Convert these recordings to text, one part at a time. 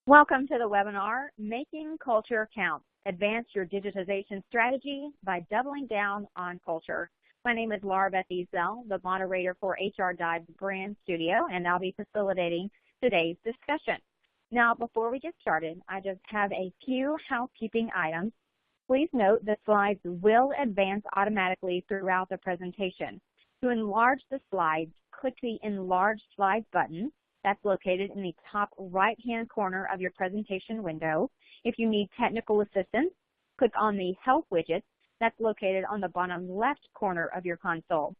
Welcome to the webinar, Making Culture Count. Advance your digitization strategy by doubling down on culture. My name is Laura Beth Ezel, the moderator for HR Dive's Brand Studio, and I'll be facilitating today's discussion. Now, before we get started, I just have a few housekeeping items. Please note that slides will advance automatically throughout the presentation. To enlarge the slides, click the Enlarge Slides button. That's located in the top right-hand corner of your presentation window. If you need technical assistance, click on the Help widget. That's located on the bottom left corner of your console.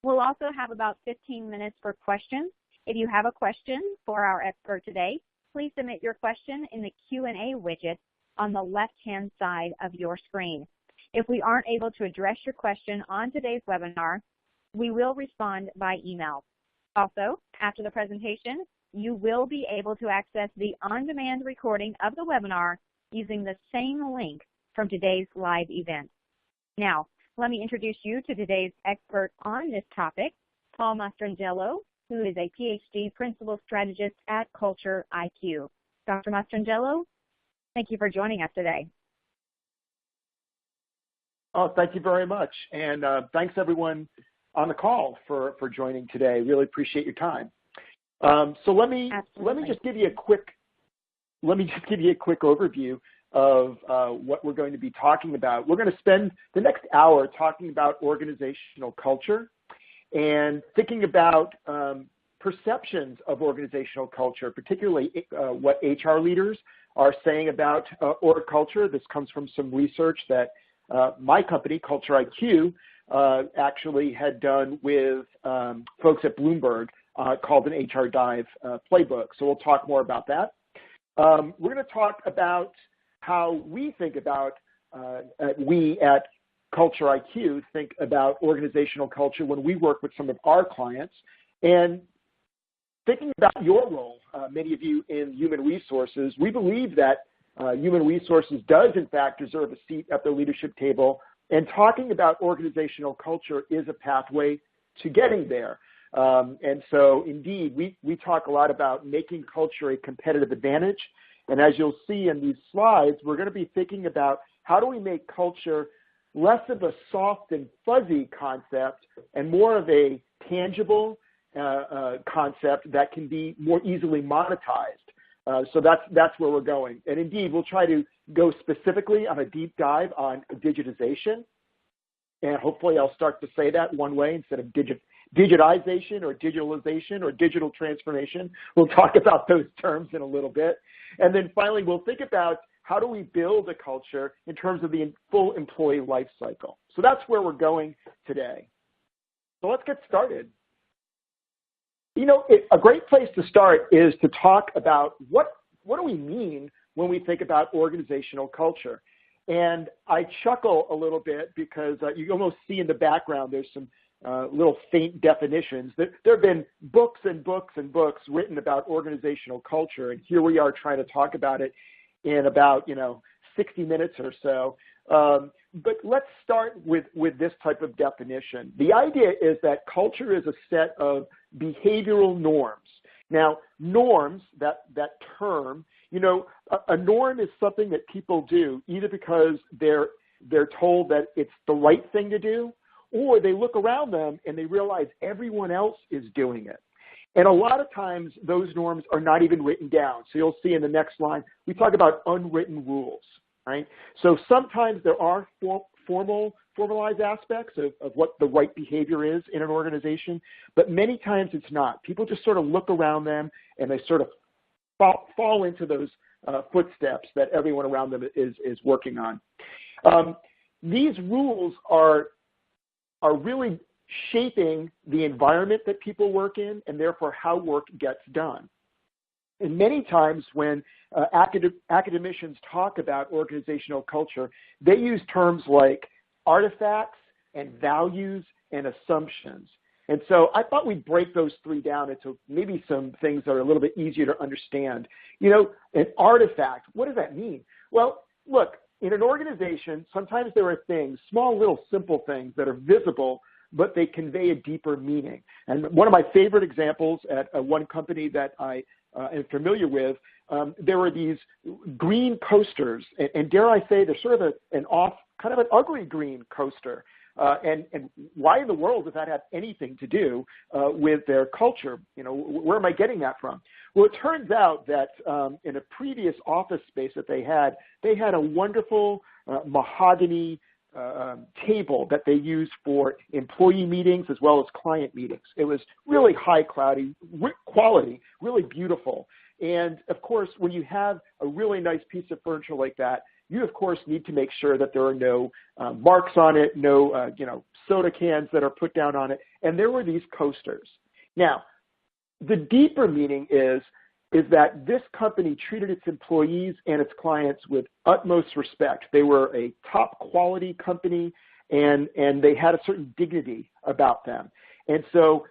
We'll also have about 15 minutes for questions. If you have a question for our expert today, please submit your question in the Q&A widget on the left-hand side of your screen. If we aren't able to address your question on today's webinar, we will respond by email. Also, after the presentation, you will be able to access the on-demand recording of the webinar using the same link from today's live event. Now, let me introduce you to today's expert on this topic, Paul Mastrangelo, who is a PhD Principal Strategist at CultureIQ. Dr. Mastrangelo, thank you for joining us today. Oh, thank you very much. And thanks, everyone on the call for joining today. Really appreciate your time. So let me just give you a quick overview of what we're going to be talking about. We're going to spend the next hour talking about organizational culture and thinking about perceptions of organizational culture, particularly what HR leaders are saying about org culture. This comes from some research that my company, CultureIQ, actually had done with folks at Bloomberg called an HR Dive playbook. So we'll talk more about that. We're going to talk about how we think about, we at CultureIQ think about organizational culture when we work with some of our clients, and thinking about your role, many of you in human resources. We believe that human resources does in fact deserve a seat at the leadership table, and talking about organizational culture is a pathway to getting there. And so indeed, we talk a lot about making culture a competitive advantage. And as you'll see in these slides, we're going to be thinking about how do we make culture less of a soft and fuzzy concept and more of a tangible concept that can be more easily monetized. So that's where we're going. And indeed, we'll try to go specifically on a deep dive on digitization. And hopefully I'll start to say that one way instead of digitization or digitalization or digital transformation. We'll talk about those terms in a little bit. And then finally, we'll think about how do we build a culture in terms of the full employee life cycle. So that's where we're going today. So let's get started. You know, a great place to start is to talk about what do we mean when we think about organizational culture. And I chuckle a little bit because you almost see in the background there's some little faint definitions. There have been books and books and books written about organizational culture, and here we are trying to talk about it in about 60 minutes or so. But let's start with this type of definition. The idea is that culture is a set of behavioral norms. Now, norms, that term, a norm is something that people do either because they're told that it's the right thing to do, or they look around them and they realize everyone else is doing it. And a lot of times those norms are not even written down. So you'll see in the next line, we talk about unwritten rules, right? So sometimes there are formalized aspects of what the right behavior is in an organization, but many times it's not. People just sort of look around them and they sort of fall into those footsteps that everyone around them is working on. These rules are really shaping the environment that people work in and therefore how work gets done. And many times when academicians talk about organizational culture, they use terms like artifacts and values and assumptions. And so I thought we'd break those three down into maybe some things that are a little bit easier to understand. An artifact, what does that mean? Well, look, in an organization, sometimes there are things, small little simple things that are visible but they convey a deeper meaning. And one of my favorite examples at one company that I am familiar with, there were these green coasters, and dare I say, they're sort of kind of an ugly green coaster. And why in the world does that have anything to do with their culture? Where am I getting that from? Well, it turns out that in a previous office space that they had a wonderful mahogany table that they used for employee meetings as well as client meetings. It was really high quality, really beautiful. And of course, when you have a really nice piece of furniture like that, you of course need to make sure that there are no marks on it, no soda cans that are put down on it. And there were these coasters. Now, the deeper meaning is that this company treated its employees and its clients with utmost respect. They were a top quality company, and they had a certain dignity about them. And so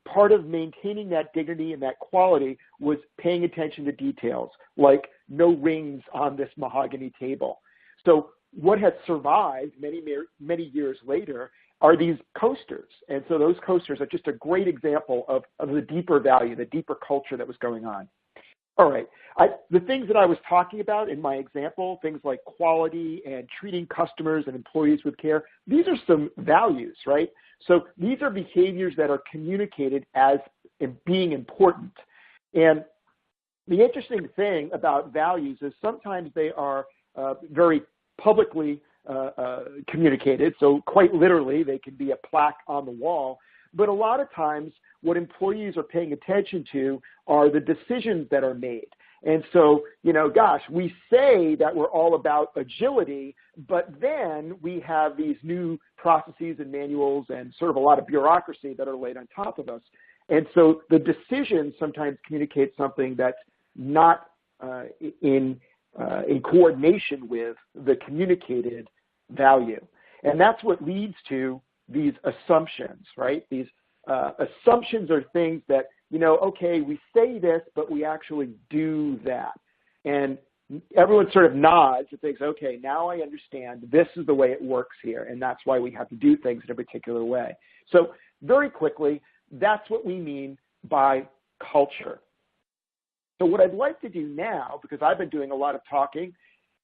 part of maintaining that dignity and that quality was paying attention to details, like no rings on this mahogany table. So what has survived many years later are these coasters. And so those coasters are just a great example of the deeper value, the deeper culture that was going on. All right. The things that I was talking about in my example, things like quality and treating customers and employees with care, these are some values, right? So these are behaviors that are communicated as being important. And the interesting thing about values is sometimes they are very publicly communicated. So quite literally, they can be a plaque on the wall. But a lot of times what employees are paying attention to are the decisions that are made. And so, we say that we're all about agility, but then we have these new processes and manuals and sort of a lot of bureaucracy that are laid on top of us. And so the decisions sometimes communicate something that's not in coordination with the communicated value. And that's what leads to these assumptions, right? These assumptions are things that, okay, we say this, but we actually do that. And everyone sort of nods and thinks, okay, now I understand this is the way it works here, and that's why we have to do things in a particular way. So very quickly, that's what we mean by culture. So what I'd like to do now, because I've been doing a lot of talking,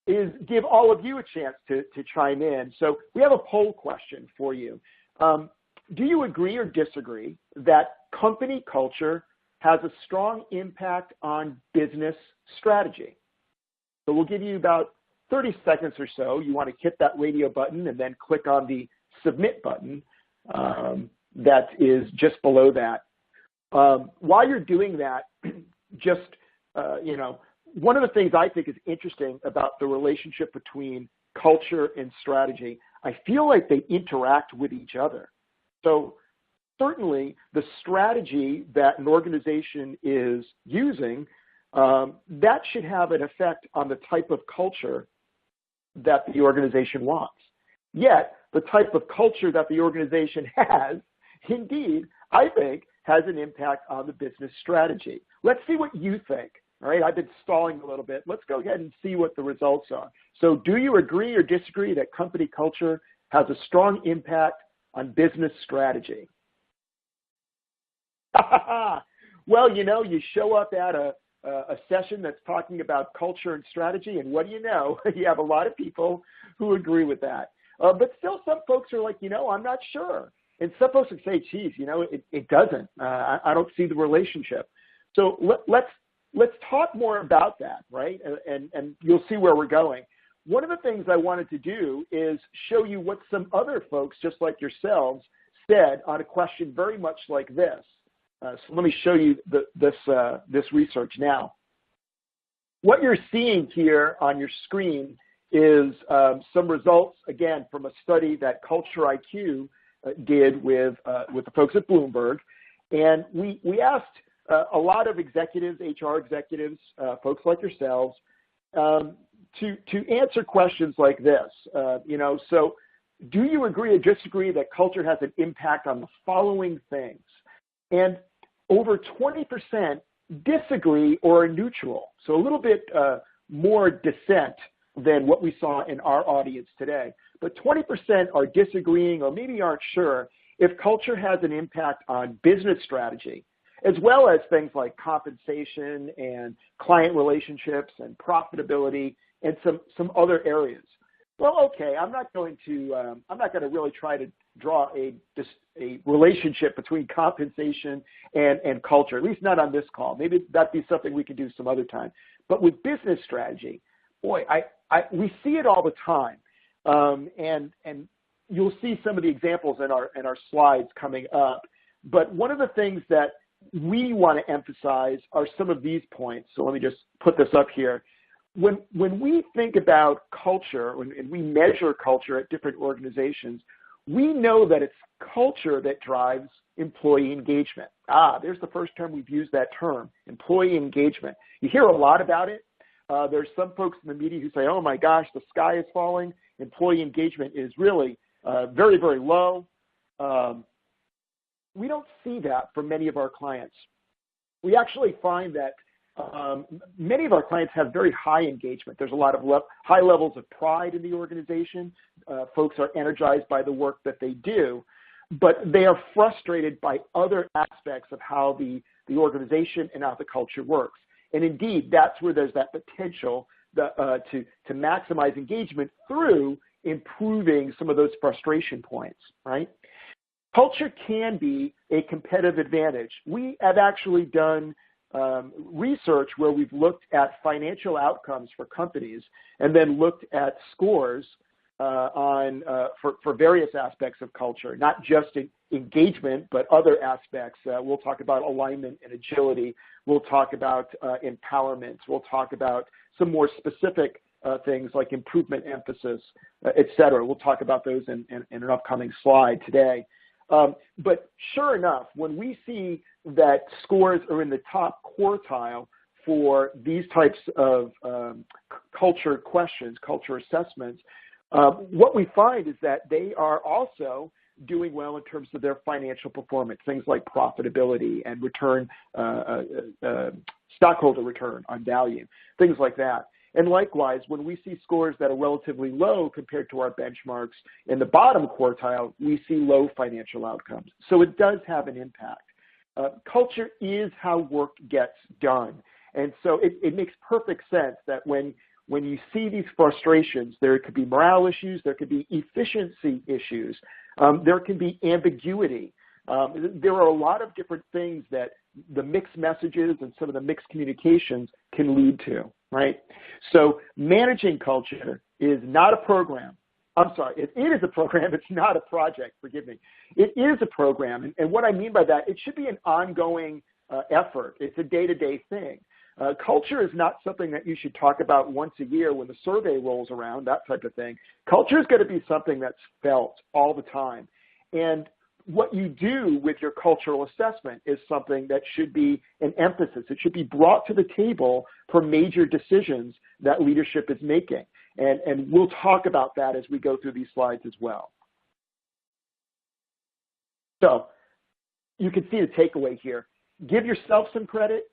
is give all of you a chance to chime in. So we have a poll question for you. Do you agree or disagree that company culture has a strong impact on business strategy? So we'll give you about 30 seconds or so. You want to hit that radio button and then click on the submit button that is just below that. While you're doing that, one of the things I think is interesting about the relationship between culture and strategy, I feel like they interact with each other. So certainly the strategy that an organization is using, that should have an effect on the type of culture that the organization wants. Yet the type of culture that the organization has, indeed, I think, has an impact on the business strategy. Let's see what you think. All right, I've been stalling a little bit. Let's go ahead and see what the results are. So do you agree or disagree that company culture has a strong impact on business strategy? Well, you show up at a session that's talking about culture and strategy, and what do you know? You have a lot of people who agree with that. But still some folks are like, I'm not sure. And some folks would say, geez, it doesn't. I don't see the relationship. So let's talk more about that, right? And you'll see where we're going. One of the things I wanted to do is show you what some other folks, just like yourselves, said on a question very much like this. So let me show you this research now. What you're seeing here on your screen is some results, again, from a study that CultureIQ did with the folks at Bloomberg. And we asked a lot of executives, HR executives, folks like yourselves, to answer questions like this. So do you agree or disagree that culture has an impact on the following things? And over 20% disagree or are neutral. So a little bit more dissent than what we saw in our audience today. But 20% are disagreeing or maybe aren't sure. if culture has an impact on business strategy, as well as things like compensation and client relationships and profitability and some other areas. Well, okay, I'm not going to really try to draw a relationship between compensation and culture, at least not on this call. Maybe that'd be something we could do some other time. But with business strategy, boy, we see it all the time, and you'll see some of the examples in our slides coming up. But one of the things that we want to emphasize are some of these points. So let me just put this up here. When we think about culture, and we measure culture at different organizations, we know that it's culture that drives employee engagement. There's the first time we've used that term, employee engagement. You hear a lot about it. There's some folks in the media who say, oh my gosh, the sky is falling. Employee engagement is really very, very low. We don't see that for many of our clients. We actually find that many of our clients have very high engagement. There's a lot of high levels of pride in the organization. Folks are energized by the work that they do, but they are frustrated by other aspects of how the organization and how the culture works. And indeed, that's where there's that potential to maximize engagement through improving some of those frustration points, right? Culture can be a competitive advantage. We have actually done research where we've looked at financial outcomes for companies and then looked at scores for various aspects of culture, not just engagement, but other aspects. We'll talk about alignment and agility. We'll talk about empowerment. We'll talk about some more specific things like improvement emphasis, et cetera. We'll talk about those in an upcoming slide today. But sure enough, when we see that scores are in the top quartile for these types of culture questions, culture assessments, what we find is that they are also doing well in terms of their financial performance, things like profitability and return, stockholder return on value, things like that. And likewise, when we see scores that are relatively low compared to our benchmarks in the bottom quartile, we see low financial outcomes. So it does have an impact. Culture is how work gets done. And so it makes perfect sense that when you see these frustrations, there could be morale issues, there could be efficiency issues, there can be ambiguity. There are a lot of different things that the mixed messages and some of the mixed communications can lead to, right? So managing culture is not a program. I'm sorry, it is a program, it's not a project, forgive me. It is a program, and what I mean by that, it should be an ongoing effort. It's a day-to-day thing. Culture is not something that you should talk about once a year when the survey rolls around, that type of thing. Culture is going to be something that's felt all the time. And what you do with your cultural assessment is something that should be an emphasis. It should be brought to the table for major decisions that leadership is making. And we'll talk about that as we go through these slides as well. So you can see the takeaway here. Give yourself some credit.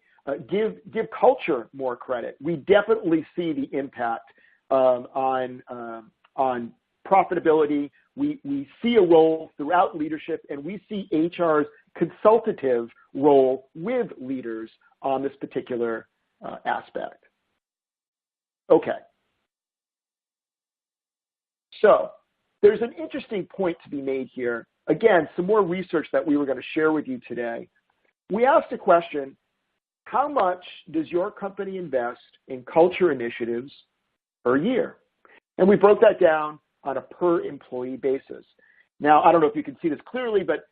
Give culture more credit. We definitely see the impact on profitability. We see a role throughout leadership, and we see HR's consultative role with leaders on this particular aspect. Okay. So there's an interesting point to be made here. Again, some more research that we were going to share with you today. We asked a question, how much does your company invest in culture initiatives per year? And we broke that down on a per employee basis. Now, I don't know if you can see this clearly, but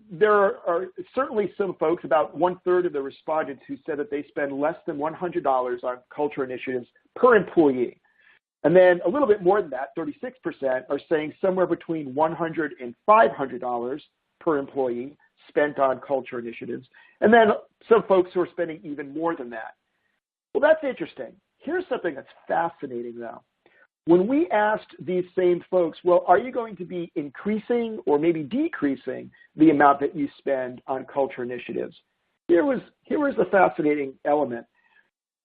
there are certainly some folks, about 1/3 of the respondents, who said that they spend less than $100 on culture initiatives per employee. And then a little bit more than that, 36%, are saying somewhere between $100 and $500 per employee spent on culture initiatives. And then some folks who are spending even more than that. Well, that's interesting. Here's something that's fascinating, though. When we asked these same folks, well, are you going to be increasing or maybe decreasing the amount that you spend on culture initiatives? Here was the fascinating element.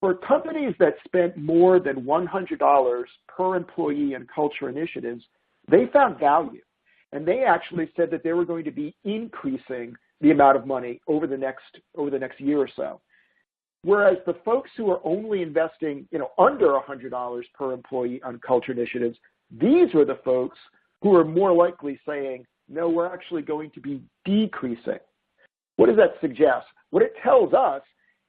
For companies that spent more than $100 per employee in culture initiatives, they found value. and they actually said that they were going to be increasing the amount of money over the next year or so. Whereas the folks who are only investing, under $100 per employee on culture initiatives, these were the folks who are more likely saying, no, we're actually going to be decreasing. What does that suggest? What it tells us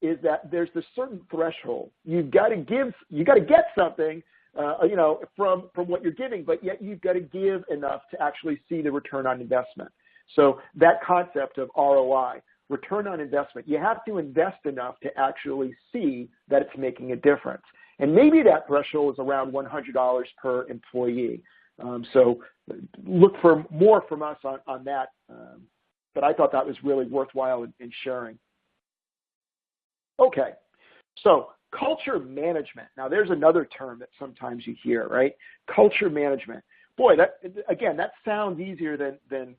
is that there's this certain threshold. You've got to get something, from what you're giving, but yet you've got to give enough to actually see the return on investment. So that concept of ROI, return on investment, you have to invest enough to actually see that it's making a difference. And maybe that threshold is around $100 per employee. So look for more from us on that. But I thought that was really worthwhile in sharing. Okay, so culture management. Now there's another term that sometimes you hear, right? Culture management. Boy, that sounds easier than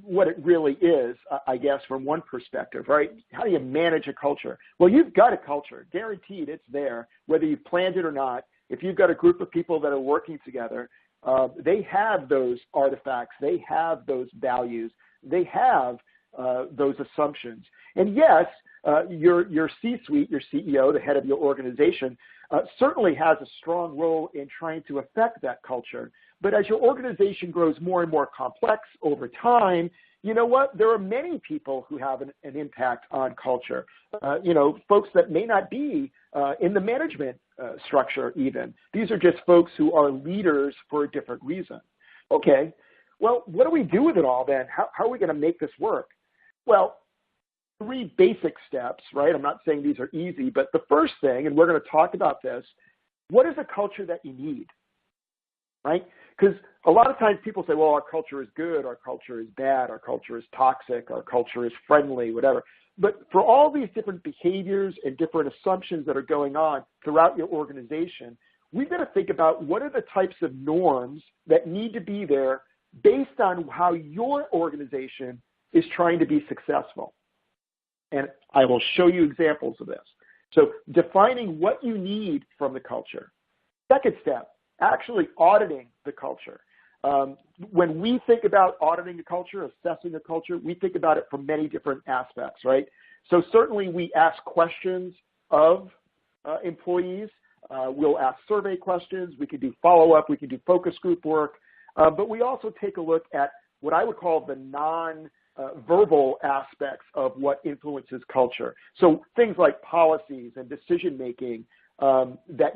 what it really is, I guess, from one perspective, right? How do you manage a culture? Well, you've got a culture. Guaranteed it's there, whether you've planned it or not. If you've got a group of people that are working together, they have those artifacts. They have those values. They have those assumptions. And yes, your C-suite, your CEO, the head of your organization, certainly has a strong role in trying to affect that culture. But as your organization grows more and more complex over time, you know what? There are many people who have an impact on culture. Folks that may not be in the management structure even. These are just folks who are leaders for a different reason. Okay, well, what do we do with it all then? How are we going to make this work? Well, 3 basic steps, right? I'm not saying these are easy, but the first thing, and we're going to talk about this, what is a culture that you need, right? Because a lot of times people say, well, our culture is good, our culture is bad, our culture is toxic, our culture is friendly, whatever. But for all these different behaviors and different assumptions that are going on throughout your organization, we've got to think about what are the types of norms that need to be there based on how your organization is trying to be successful. And I will show you examples of this. So defining what you need from the culture. Second step, actually auditing the culture. When we think about auditing a culture, assessing a culture, we think about it from many different aspects, right? So certainly we ask questions of employees. We'll ask survey questions. We can do follow-up. We can do focus group work. But we also take a look at what I would call the non-verbal aspects of what influences culture. So things like policies and decision-making that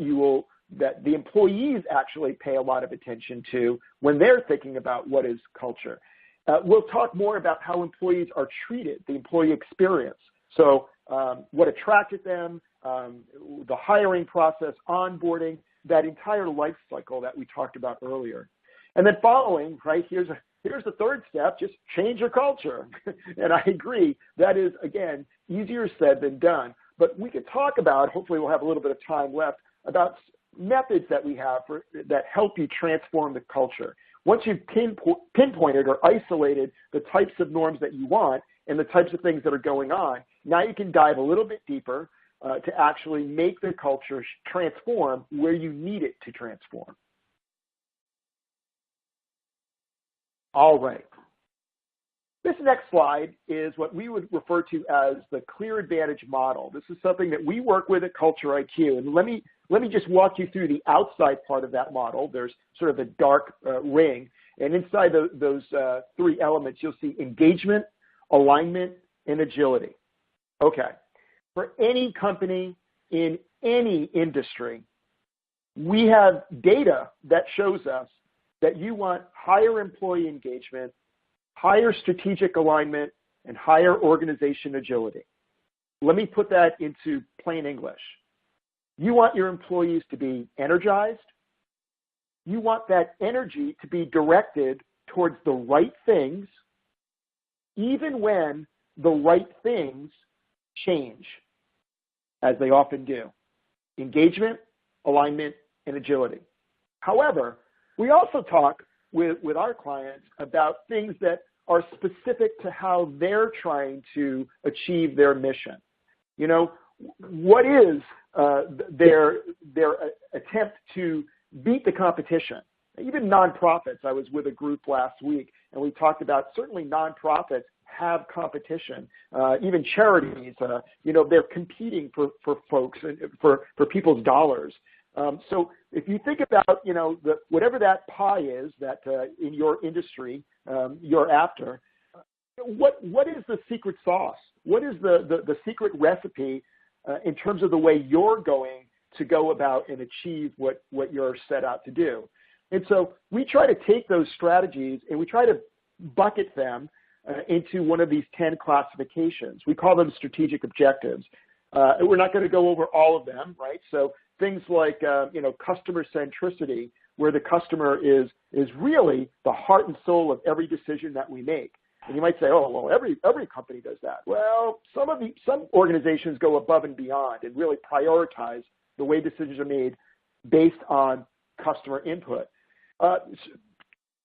the employees actually pay a lot of attention to when they're thinking about what is culture. We'll talk more about how employees are treated, the employee experience. So what attracted them, the hiring process, onboarding, that entire life cycle that we talked about earlier. And then following, right, here's the third step, just change your culture. And I agree, that is, again, easier said than done. But we could talk about, hopefully we'll have a little bit of time left, about methods that we have that help you transform the culture. Once you've pinpointed or isolated the types of norms that you want and the types of things that are going on, now you can dive a little bit deeper to actually make the culture transform where you need it to transform. All right. This next slide is what we would refer to as the clear advantage model. This is something that we work with at CultureIQ. And let me just walk you through the outside part of that model. There's sort of a dark ring. And inside those 3 elements, you'll see engagement, alignment, and agility. Okay. For any company in any industry, we have data that shows us that you want higher employee engagement, higher strategic alignment, and higher organization agility. Let me put that into plain English. You want your employees to be energized. You want that energy to be directed towards the right things, even when the right things change, as they often do. Engagement, alignment, and agility. However, we also talk with our clients about things that are specific to how they're trying to achieve their mission. You know, what is their attempt to beat the competition? Even nonprofits. I was with a group last week, and we talked about certainly nonprofits have competition. Even charities, they're competing for folks and for people's dollars. So if you think about, whatever that pie is that in your industry you're after, what is the secret sauce? What is the secret recipe in terms of the way you're going to go about and achieve what you're set out to do? And so we try to take those strategies and we try to bucket them into one of these 10 classifications. We call them strategic objectives. We're not going to go over all of them, right? So things like, customer centricity, where the customer is really the heart and soul of every decision that we make. And you might say, oh, well, every company does that. Well, some organizations go above and beyond and really prioritize the way decisions are made based on customer input.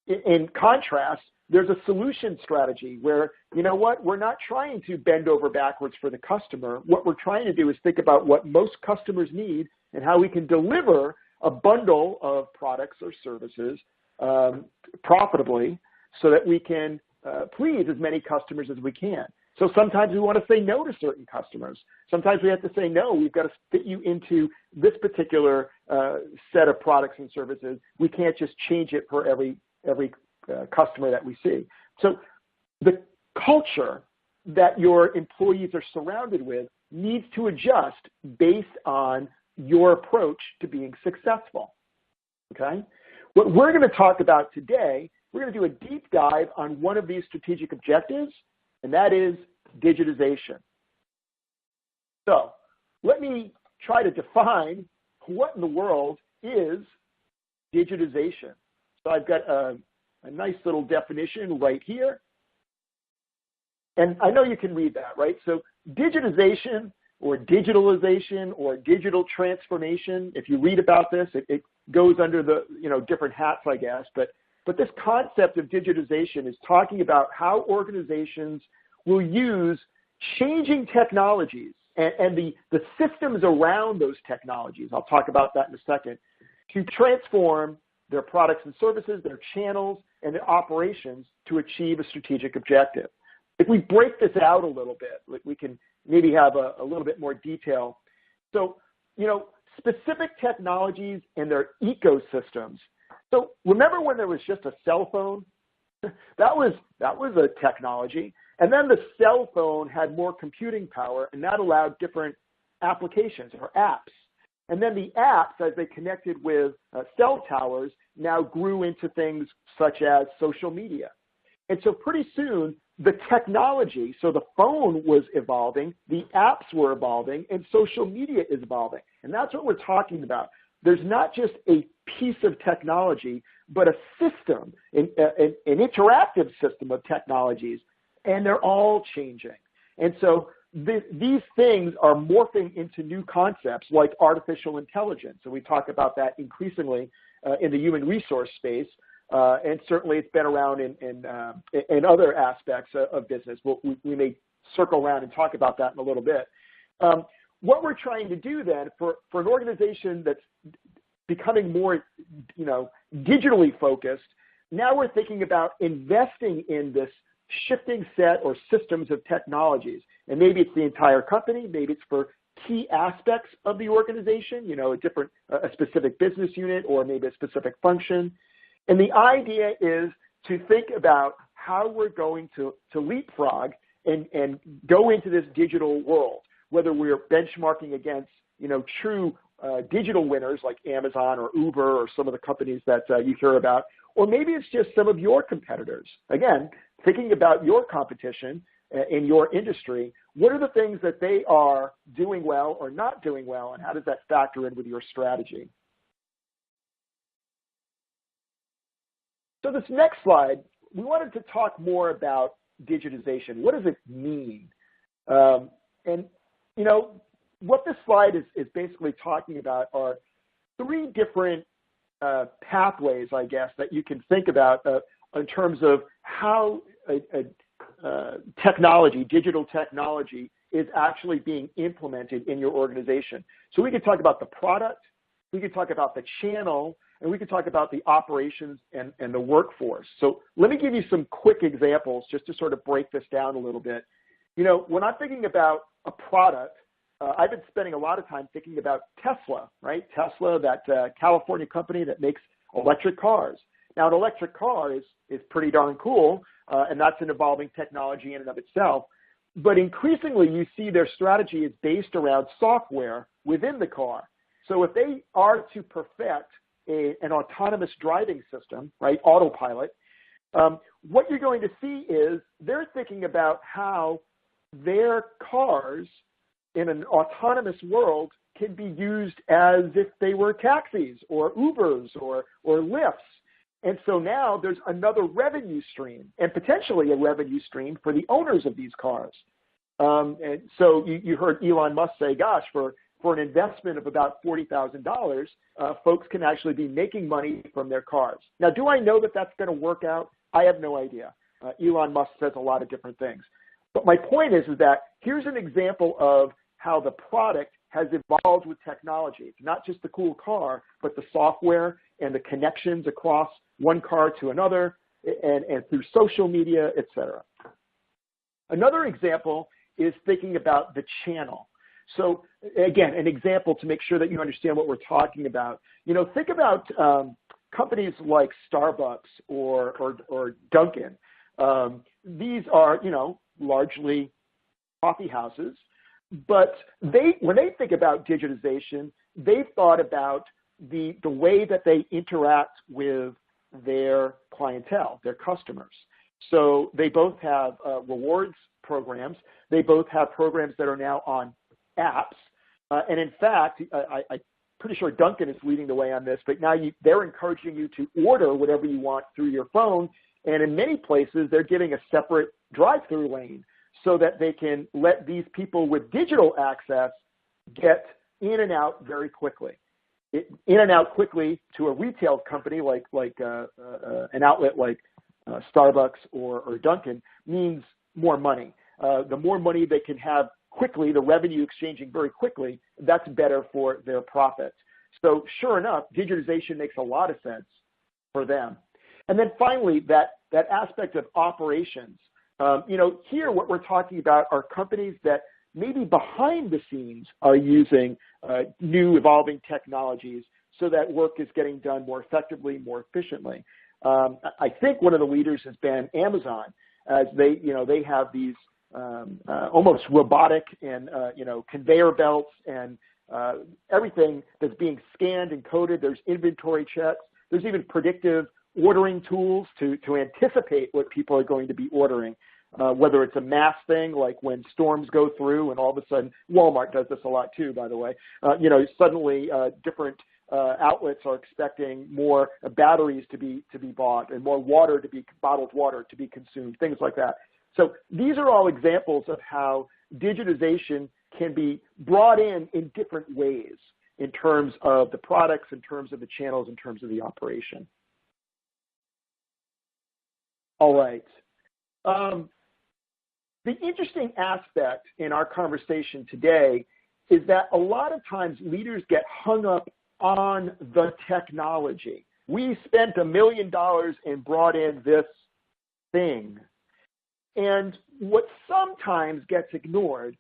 In contrast, there's a solution strategy where, we're not trying to bend over backwards for the customer. What we're trying to do is think about what most customers need and how we can deliver a bundle of products or services profitably so that we can please as many customers as we can. So sometimes we want to say no to certain customers. Sometimes we have to say, no, we've got to fit you into this particular set of products and services. We can't just change it for every customer that we see. So the culture that your employees are surrounded with needs to adjust based on your approach to being successful, okay? What we're going to talk about today, we're going to do a deep dive on one of these strategic objectives, and that is digitization. So let me try to define what in the world is digitization. So I've got a nice little definition right here. And I know you can read that, right? So digitization or digitalization or digital transformation, if you read about this, it goes under the, different hats, I guess. But this concept of digitization is talking about how organizations will use changing technologies and the systems around those technologies, I'll talk about that in a second, to transform their products and services, their channels, and their operations to achieve a strategic objective. If we break this out a little bit, we can maybe have a little bit more detail. So, specific technologies and their ecosystems. So remember when there was just a cell phone? That was a technology. And then the cell phone had more computing power, and that allowed different applications or apps. And then the apps, as they connected with cell towers, now grew into things such as social media. And so pretty soon, the technology, so the phone was evolving, the apps were evolving, and social media is evolving. And that's what we're talking about. There's not just a piece of technology, but a system, an interactive system of technologies, and they're all changing. And so these things are morphing into new concepts like artificial intelligence. And we talk about that increasingly in the human resource space. And certainly it's been around in other aspects of business. We may circle around and talk about that in a little bit. What we're trying to do then for an organization that's becoming more, digitally focused, now we're thinking about investing in this shifting set or systems of technologies. And maybe it's the entire company, maybe it's for key aspects of the organization, a specific business unit or maybe a specific function. And the idea is to think about how we're going to leapfrog and go into this digital world, whether we're benchmarking against, true digital winners like Amazon or Uber or some of the companies that you hear about, or maybe it's just some of your competitors. Again, thinking about your competition in your industry, what are the things that they are doing well or not doing well, and how does that factor in with your strategy? So this next slide, we wanted to talk more about digitization. What does it mean? What this slide is basically talking about are three different pathways, I guess, that you can think about in terms of how technology, digital technology, is actually being implemented in your organization. So we could talk about the product, we could talk about the channel, and we can talk about the operations and the workforce. So let me give you some quick examples just to sort of break this down a little bit. You know, when I'm thinking about a product, I've been spending a lot of time thinking about Tesla, right? Tesla, that California company that makes electric cars. Now, an electric car is pretty darn cool, and that's an evolving technology in and of itself. But increasingly, you see their strategy is based around software within the car. So if they are to perfect an autonomous driving system, right, autopilot, what you're going to see is they're thinking about how their cars in an autonomous world can be used as if they were taxis or Ubers or Lyfts. And so now there's another revenue stream and potentially a revenue stream for the owners of these cars. And so you heard Elon Musk say, gosh, for an investment of about $40,000, folks can actually be making money from their cars. Now, do I know that that's going to work out? I have no idea. Elon Musk says a lot of different things. But my point is that here's an example of how the product has evolved with technology. It's not just the cool car, but the software and the connections across one car to another and through social media, et cetera. Another example is thinking about the channel. So again, an example to make sure that you understand what we're talking about. You know, think about companies like Starbucks or Dunkin'. These are, you know, largely coffee houses, but when they think about digitization, they've thought about the way that they interact with their clientele, their customers. So they both have rewards programs. They both have programs that are now on apps. And in fact, I'm pretty sure Dunkin' is leading the way on this, but now they're encouraging you to order whatever you want through your phone. And in many places, they're giving a separate drive-through lane so that they can let these people with digital access get in and out very quickly. In and out quickly to a retail company like an outlet like Starbucks or Dunkin' means more money. The more money they can have quickly, the revenue exchanging very quickly, that's better for their profits. So sure enough, digitization makes a lot of sense for them. And then finally, that aspect of operations. You know, here what we're talking about are companies that maybe behind the scenes are using new evolving technologies so that work is getting done more effectively, more efficiently. I think one of the leaders has been Amazon, as they have these almost robotic and conveyor belts and everything that's being scanned and coded. There's inventory checks. There's even predictive ordering tools to anticipate what people are going to be ordering. Whether it's a mass thing, like when storms go through and all of a sudden, Walmart does this a lot too, by the way, suddenly different outlets are expecting more batteries to be bought and more bottled water to be consumed, things like that. So these are all examples of how digitization can be brought in different ways in terms of the products, in terms of the channels, in terms of the operation. All right. The interesting aspect in our conversation today is that a lot of times leaders get hung up on the technology. We spent $1 million and brought in this thing. And what sometimes gets ignored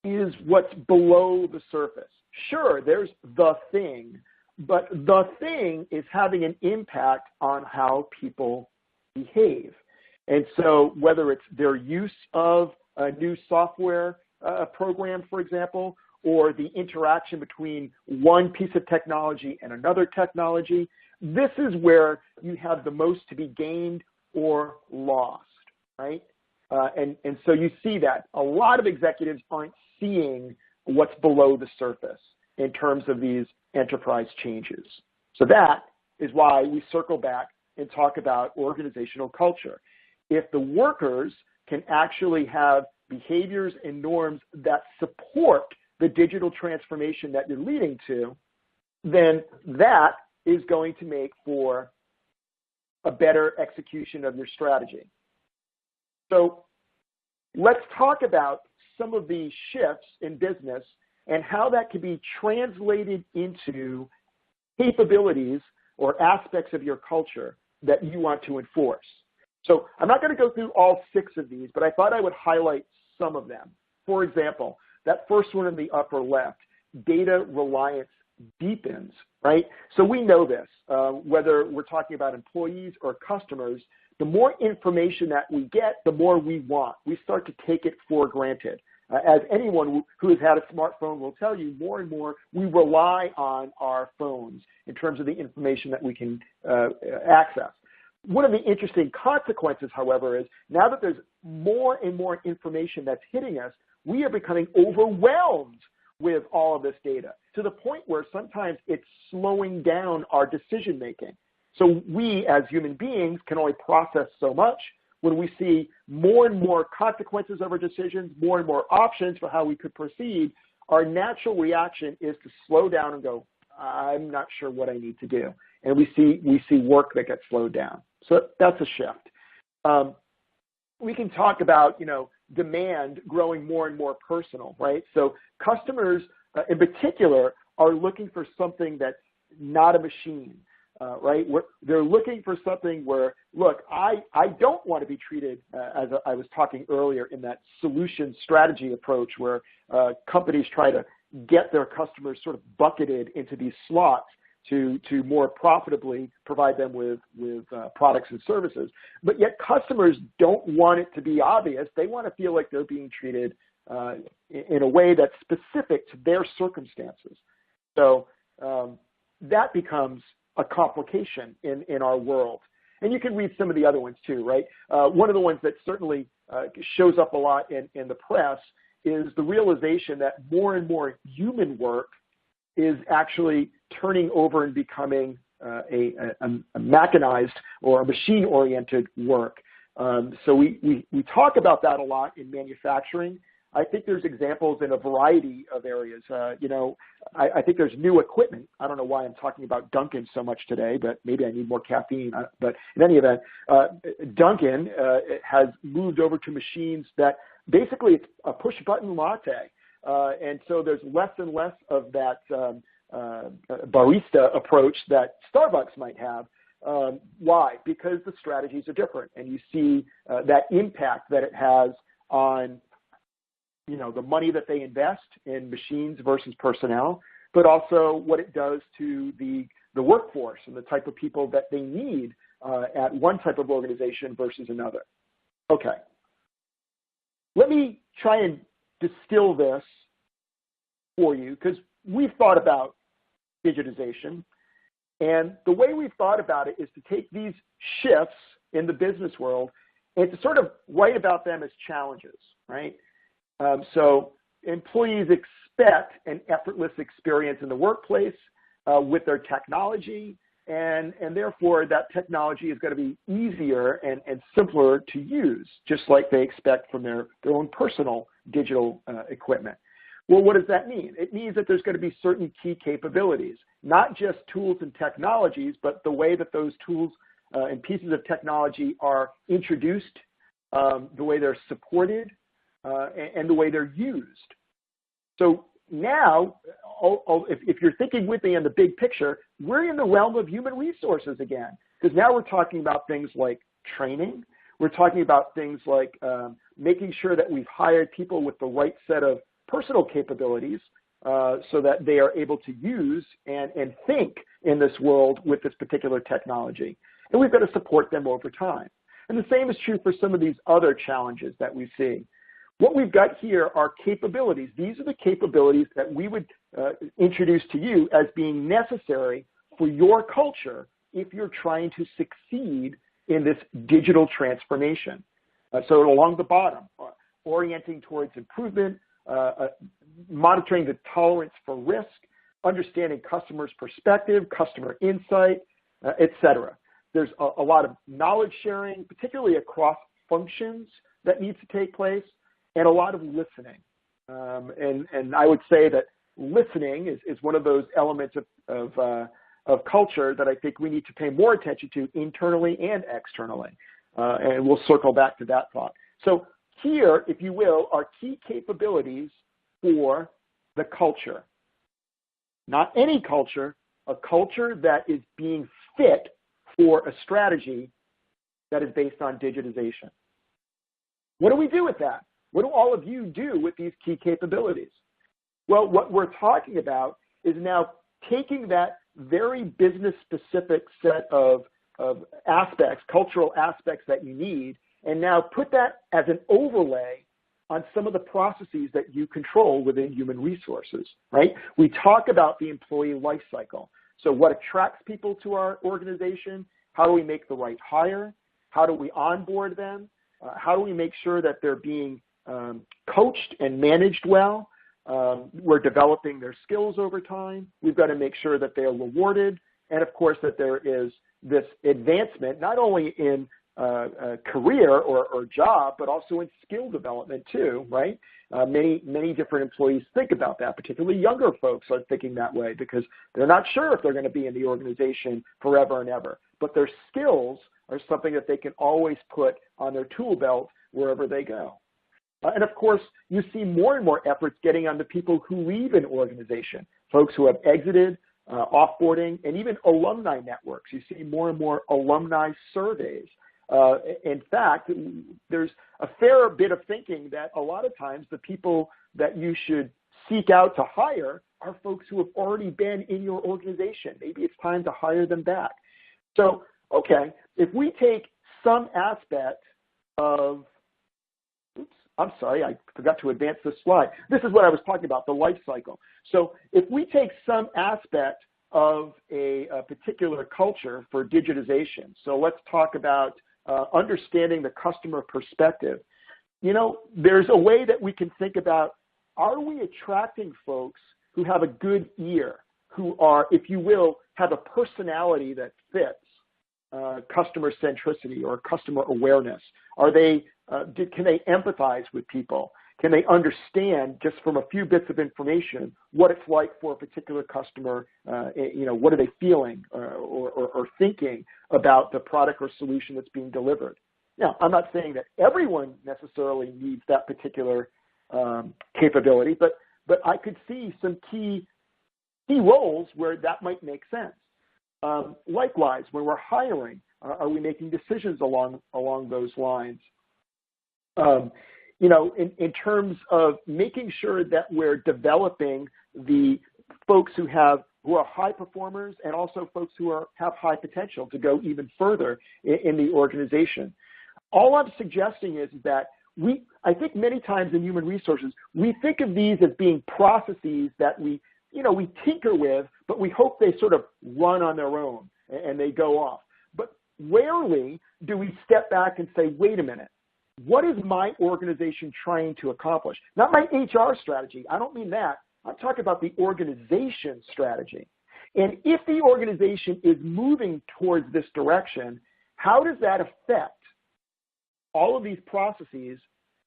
is what's below the surface. Sure, there's the thing, but the thing is having an impact on how people behave. And so whether it's their use of a new software program, for example, or the interaction between one piece of technology and another technology, this is where you have the most to be gained or lost, right? And so you see that a lot of executives aren't seeing what's below the surface in terms of these enterprise changes. So that is why we circle back and talk about organizational culture. If the workers can actually have behaviors and norms that support the digital transformation that you're leading to, then that is going to make for a better execution of your strategy. So let's talk about some of the shifts in business and how that can be translated into capabilities or aspects of your culture that you want to enforce. So I'm not going to go through all 6 of these, but I thought I would highlight some of them. For example, that first one in the upper left, data reliance deepens, right? So we know this, whether we're talking about employees or customers, the more information that we get, the more we want. We start to take it for granted. As anyone who has had a smartphone will tell you, more and more we rely on our phones in terms of the information that we can access. One of the interesting consequences, however, is now that there's more and more information that's hitting us, we are becoming overwhelmed with all of this data to the point where sometimes it's slowing down our decision making. So we as human beings can only process so much. When we see more and more consequences of our decisions, more and more options for how we could proceed, our natural reaction is to slow down and go, I'm not sure what I need to do. And we see work that gets slowed down. So that's a shift. We can talk about, demand growing more and more personal, right? So customers in particular are looking for something that's not a machine. Right? They're looking for something where, look, I don't want to be treated, as I was talking earlier, in that solution strategy approach where companies try to get their customers sort of bucketed into these slots to more profitably provide them with products and services. But yet customers don't want it to be obvious. They want to feel like they're being treated in a way that's specific to their circumstances. So that becomes a complication in our world. And you can read some of the other ones too, right? One of the ones that certainly shows up a lot in the press is the realization that more and more human work is actually turning over and becoming a mechanized or a machine-oriented work. So we talk about that a lot in manufacturing. I think there's examples in a variety of areas. I think there's new equipment. I don't know why I'm talking about Dunkin' so much today, but maybe I need more caffeine. But in any event, Dunkin' has moved over to machines that basically it's a push-button latte. And so there's less and less of that barista approach that Starbucks might have. Why? Because the strategies are different, and you see that impact that it has on the money that they invest in machines versus personnel, but also what it does to the workforce and the type of people that they need at one type of organization versus another. Okay. Let me try and distill this for you because we've thought about digitization, and the way we've thought about it is to take these shifts in the business world and to sort of write about them as challenges, right? So employees expect an effortless experience in the workplace with their technology, and therefore that technology is going to be easier and simpler to use, just like they expect from their own personal digital equipment. Well, what does that mean? It means that there's going to be certain key capabilities, not just tools and technologies, but the way that those tools and pieces of technology are introduced, the way they're supported, and the way they're used. So now, if you're thinking with me in the big picture, we're in the realm of human resources again, because now we're talking about things like training. We're talking about things like making sure that we've hired people with the right set of personal capabilities so that they are able to use and think in this world with this particular technology. And we've got to support them over time. And the same is true for some of these other challenges that we see. What we've got here are capabilities. These are the capabilities that we would introduce to you as being necessary for your culture if you're trying to succeed in this digital transformation. So along the bottom, orienting towards improvement, monitoring the tolerance for risk, understanding customers' perspective, customer insight, et cetera. There's a lot of knowledge sharing, particularly across functions, that needs to take place, and a lot of listening. And I would say that listening is one of those elements of culture that I think we need to pay more attention to internally and externally. And we'll circle back to that thought. So here, if you will, are key capabilities for the culture. Not any culture, a culture that is being fit for a strategy that is based on digitization. What do we do with that? What do all of you do with these key capabilities? Well, what we're talking about is now taking that very business-specific set of aspects, cultural aspects that you need, and now put that as an overlay on some of the processes that you control within human resources, right? We talk about the employee life cycle. So what attracts people to our organization? How do we make the right hire? How do we onboard them? How do we make sure that they're being coached and managed well? We're developing their skills over time. We've got to make sure that they are rewarded. And of course, that there is this advancement, not only in career or job, but also in skill development too, right? Many different employees think about that, particularly younger folks are thinking that way because they're not sure if they're going to be in the organization forever and ever. But their skills are something that they can always put on their tool belt wherever they go. And of course, you see more and more efforts getting on the people who leave an organization, folks who have exited, offboarding, and even alumni networks. You see more and more alumni surveys. In fact, there's a fair bit of thinking that a lot of times the people that you should seek out to hire are folks who have already been in your organization. Maybe it's time to hire them back. So, okay, if we take some aspect of, I'm sorry, I forgot to advance this slide. This is what I was talking about, the life cycle. So if we take some aspect of a particular culture for digitization, so let's talk about understanding the customer perspective. You know, there's a way that we can think about, are we attracting folks who have a good ear, who are, if you will, have a personality that fits customer centricity or customer awareness? Are they, can they empathize with people? Can they understand just from a few bits of information what it's like for a particular customer? You know, what are they feeling or thinking about the product or solution that's being delivered? Now, I'm not saying that everyone necessarily needs that particular capability, but I could see some key roles where that might make sense. Likewise, when we're hiring, are we making decisions along those lines? You know, in terms of making sure that we're developing the folks who are high performers and also folks who have high potential to go even further in the organization. All I'm suggesting is that I think many times in human resources, we think of these as being processes that we tinker with, but we hope they sort of run on their own and they go off. But rarely do we step back and say, wait a minute, what is my organization trying to accomplish? Not my HR strategy. I don't mean that. I'm talking about the organization strategy. And if the organization is moving towards this direction, how does that affect all of these processes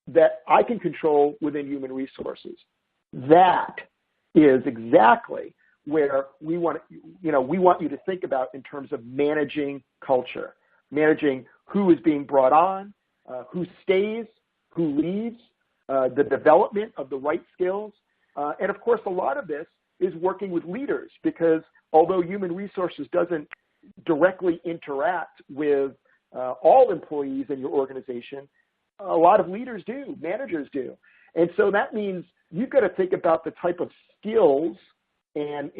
that I can control within human resources? That is exactly where we want you to think about in terms of managing culture, managing who is being brought on, who stays, who leaves, the development of the right skills. And of course, a lot of this is working with leaders because although human resources doesn't directly interact with all employees in your organization, a lot of leaders do, managers do. And so that means you've got to think about the type of skills and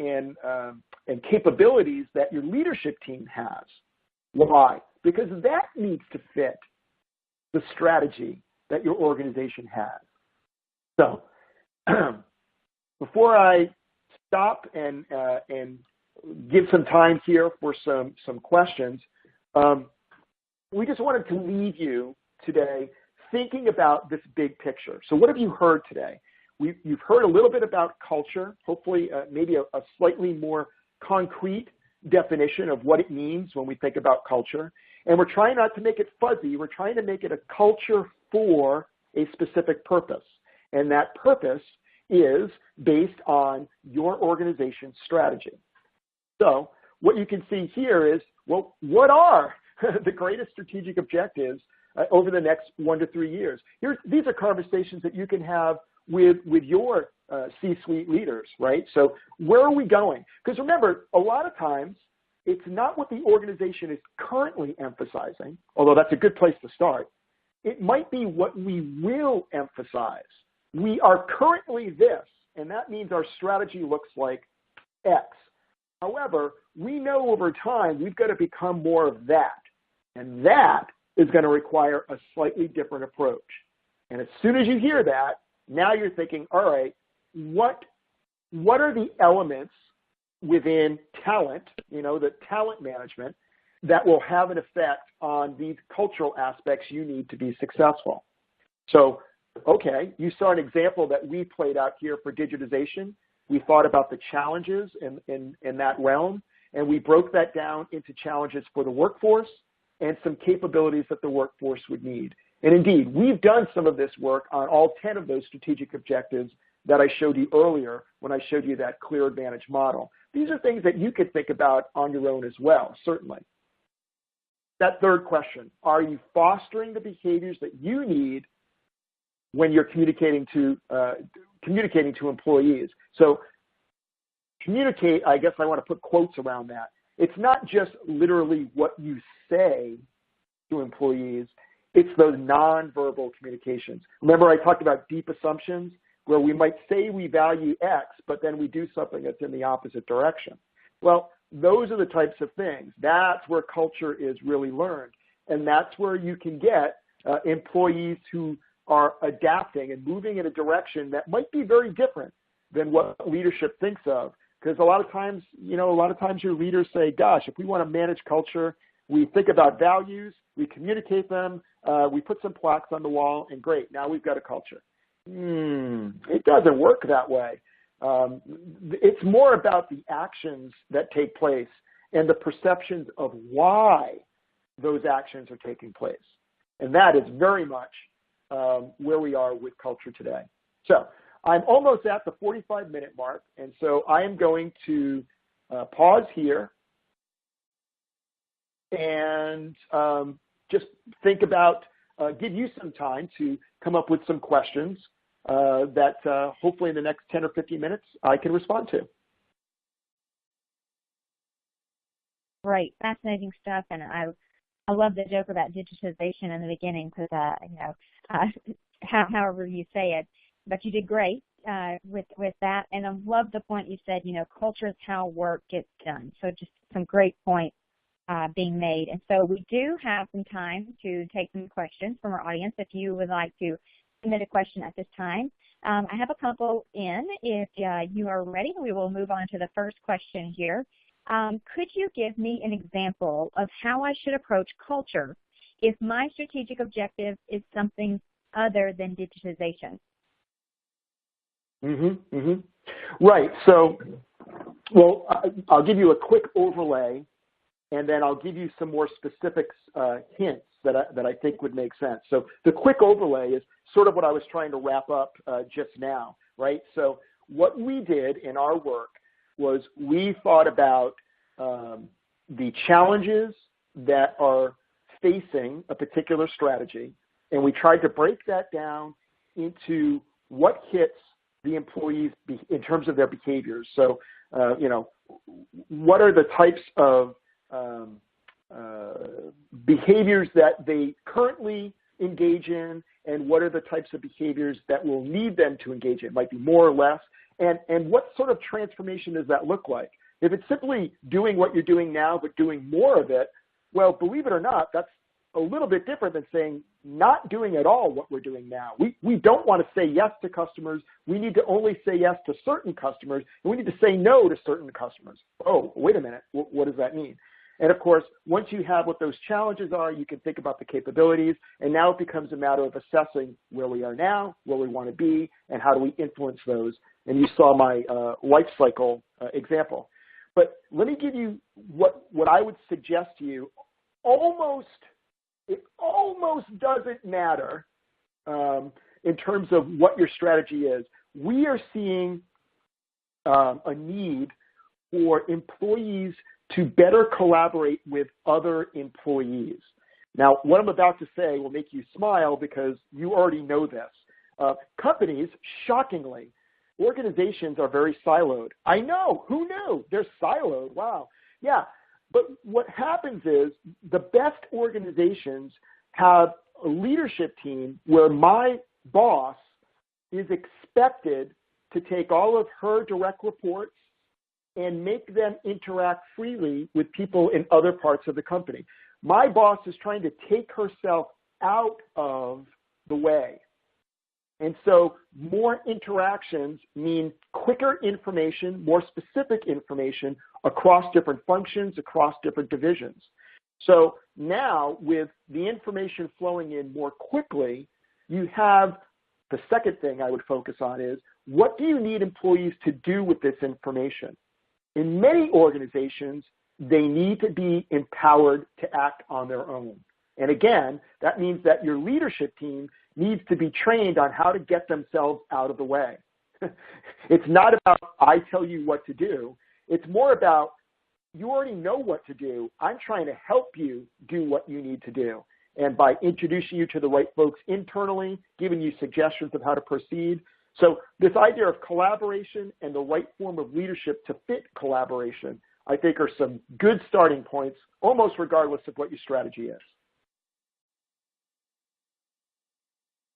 capabilities that your leadership team has. Why? Because that needs to fit the strategy that your organization has. So before I stop and give some time here for some questions, we just wanted to leave you today thinking about this big picture. So what have you heard today? You've heard a little bit about culture, hopefully maybe a slightly more concrete definition of what it means when we think about culture. And we're trying not to make it fuzzy. We're trying to make it a culture for a specific purpose. And that purpose is based on your organization's strategy. So what you can see here is, well, what are the greatest strategic objectives over the next 1 to 3 years? These are conversations that you can have with your C-suite leaders, right? So where are we going? Because remember, a lot of times it's not what the organization is currently emphasizing, although that's a good place to start. It might be what we will emphasize. We are currently this, and that means our strategy looks like X. However, we know over time we've got to become more of that, and that is going to require a slightly different approach. And as soon as you hear that, now you're thinking, all right, what are the elements within talent, the talent management, that will have an effect on these cultural aspects you need to be successful? So, okay, you saw an example that we played out here for digitization. We thought about the challenges in that realm, and we broke that down into challenges for the workforce and some capabilities that the workforce would need. And indeed, we've done some of this work on all 10 of those strategic objectives that I showed you earlier when I showed you that clear advantage model. These are things that you could think about on your own as well, certainly. That third question, are you fostering the behaviors that you need when you're communicating to employees? So communicate, I guess I want to put quotes around that. It's not just literally what you say to employees, it's those nonverbal communications. Remember I talked about deep assumptions, where we might say we value X, but then we do something that's in the opposite direction. Well, those are the types of things. That's where culture is really learned. And that's where you can get employees who are adapting and moving in a direction that might be very different than what leadership thinks of. Because a lot of times your leaders say, gosh, if we want to manage culture, we think about values, we communicate them, we put some plaques on the wall, and great, now we've got a culture. It doesn't work that way. It's more about the actions that take place and the perceptions of why those actions are taking place. And that is very much where we are with culture today. So I'm almost at the 45-minute mark, and so I am going to pause here and just think about, give you some time to come up with some questions that hopefully in the next 10 or 15 minutes I can respond to. Right, fascinating stuff, and I love the joke about digitization in the beginning because however you say it, but you did great with that, and I love the point you said. Culture is how work gets done. So just some great points being made, and so we do have some time to take some questions from our audience. If you would like to submit a question at this time, I have a couple in. If you are ready, we will move on to the first question here. Could you give me an example of how I should approach culture if my strategic objective is something other than digitization? Right. So, well, I'll give you a quick overlay, and then I'll give you some more specific hints that I think would make sense. So the quick overlay is sort of what I was trying to wrap up just now, right? So what we did in our work was we thought about the challenges that are facing a particular strategy, and we tried to break that down into what hits the employees in terms of their behaviors. So, what are the types of behaviors that they currently engage in, and what are the types of behaviors that will need them to engage in? It might be more or less, and what sort of transformation does that look like? If it's simply doing what you're doing now but doing more of it, well, believe it or not, that's a little bit different than saying not doing at all what we're doing now. We don't want to say yes to customers. We need to only say yes to certain customers, and we need to say no to certain customers. Oh, wait a minute. What does that mean? And of course, once you have what those challenges are, you can think about the capabilities, and now it becomes a matter of assessing where we are now, where we want to be, and how do we influence those. And you saw my life cycle example. But let me give you what I would suggest to you. It almost doesn't matter in terms of what your strategy is. We are seeing a need for employees to better collaborate with other employees. Now, what I'm about to say will make you smile because you already know this. Companies, shockingly, organizations are very siloed. I know, who knew? They're siloed, wow. Yeah, but what happens is the best organizations have a leadership team where my boss is expected to take all of her direct reports and make them interact freely with people in other parts of the company. My boss is trying to take herself out of the way. And so more interactions mean quicker information, more specific information across different functions, across different divisions. So now with the information flowing in more quickly, you have the second thing I would focus on is, what do you need employees to do with this information? In many organizations, they need to be empowered to act on their own. And again, that means that your leadership team needs to be trained on how to get themselves out of the way. It's not about, I tell you what to do. It's more about, you already know what to do. I'm trying to help you do what you need to do. And by introducing you to the right folks internally, giving you suggestions of how to proceed. So this idea of collaboration and the right form of leadership to fit collaboration, I think are some good starting points, almost regardless of what your strategy is.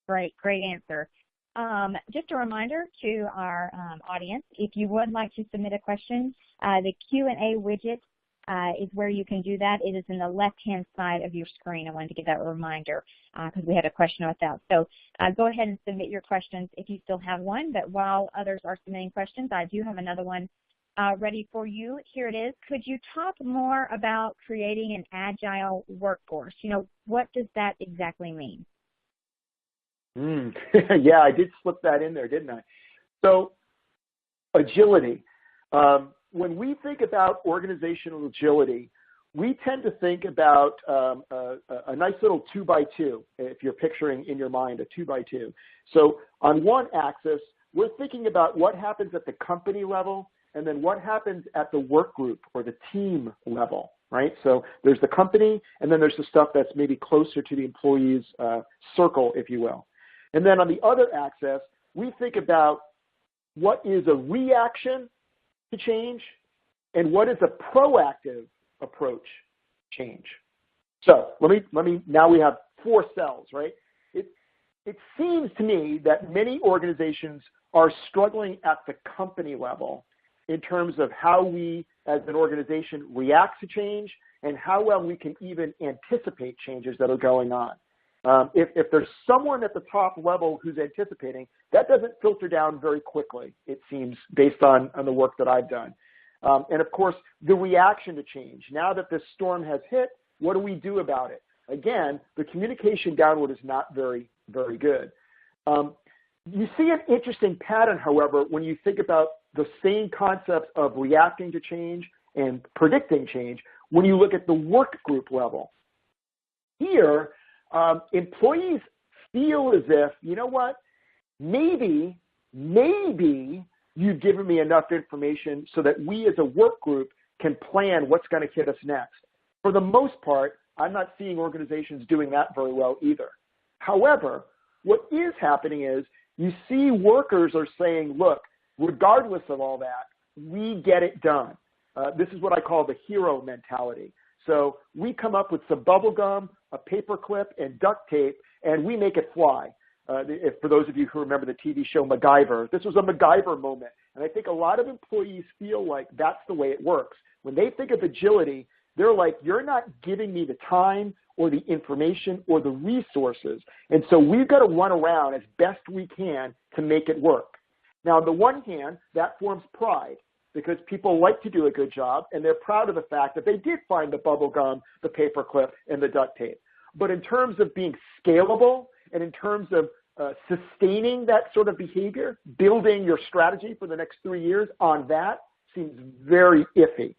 Great answer. Just a reminder to our audience, if you would like to submit a question, the Q&A widget is where you can do that. It is in the left-hand side of your screen. I wanted to give that a reminder because we had a question about that. So go ahead and submit your questions if you still have one. But while others are submitting questions, I do have another one ready for you. Here it is. Could you talk more about creating an agile workforce? You know, what does that exactly mean? Yeah, I did slip that in there, didn't I? So agility. When we think about organizational agility, we tend to think about a nice little 2x2, if you're picturing in your mind a 2x2. So on one axis, we're thinking about what happens at the company level and then what happens at the work group or the team level, right? So there's the company and then there's the stuff that's maybe closer to the employee's circle, if you will. And then on the other axis, we think about what is a reaction to change and what is a proactive approach change. So let me now we have 4 cells, right? It seems to me that many organizations are struggling at the company level in terms of how we as an organization react to change and how well we can even anticipate changes that are going on. If there's someone at the top level who's anticipating, that doesn't filter down very quickly, it seems, based on the work that I've done. And of course, the reaction to change. Now that this storm has hit, what do we do about it? Again, the communication downward is not very, very good. You see an interesting pattern, however, when you think about the same concepts of reacting to change and predicting change when you look at the work group level. Here, employees feel as if, you know what, maybe you've given me enough information so that we as a work group can plan what's going to hit us next. For the most part, I'm not seeing organizations doing that very well either. However, what is happening is you see workers are saying, look, regardless of all that, we get it done. This is what I call the hero mentality. So we come up with some bubble gum, a paper clip, and duct tape, and we make it fly. For those of you who remember the TV show MacGyver, this was a MacGyver moment. And I think a lot of employees feel like that's the way it works. When they think of agility, they're like, you're not giving me the time or the information or the resources. And so we've got to run around as best we can to make it work. Now, on the one hand, that forms pride, because people like to do a good job, and they're proud of the fact that they did find the bubble gum, the paper clip, and the duct tape. But in terms of being scalable and in terms of sustaining that sort of behavior, building your strategy for the next 3 years on that seems very iffy.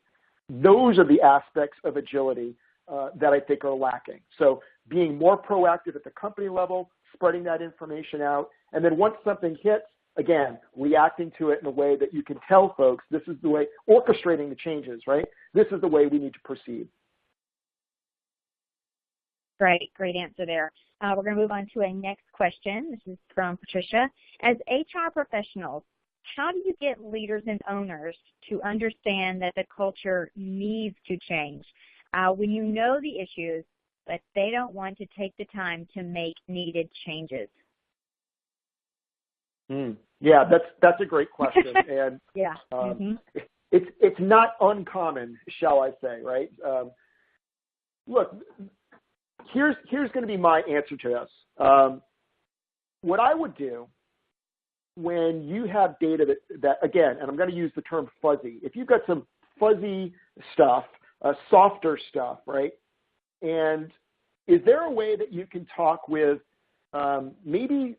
Those are the aspects of agility that I think are lacking. So being more proactive at the company level, spreading that information out, and then once something hits, again, reacting to it in a way that you can tell folks this is the way, orchestrating the changes, right? This is the way we need to proceed. Great answer there. We're going to move on to a next question. This is from Patricia. As HR professionals, how do you get leaders and owners to understand that the culture needs to change when you know the issues, but they don't want to take the time to make needed changes? Yeah, that's a great question, and yeah. It's not uncommon, shall I say, right? Look, here's going to be my answer to this. What I would do when you have data that again, and I'm going to use the term fuzzy. If you've got some fuzzy stuff, softer stuff, right? And is there a way that you can talk with maybe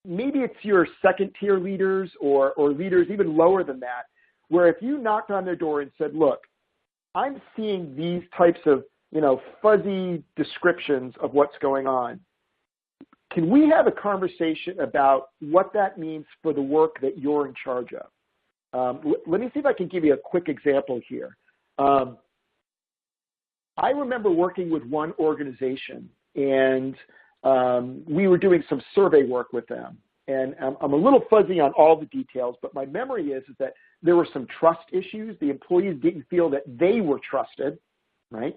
it's your second tier leaders or leaders even lower than that, where if you knocked on their door and said, look, I'm seeing these types of, fuzzy descriptions of what's going on. Can we have a conversation about what that means for the work that you're in charge of? Let me see if I can give you a quick example here. I remember working with one organization, and we were doing some survey work with them. And I'm a little fuzzy on all the details, but my memory is that there were some trust issues. The employees didn't feel that they were trusted, right?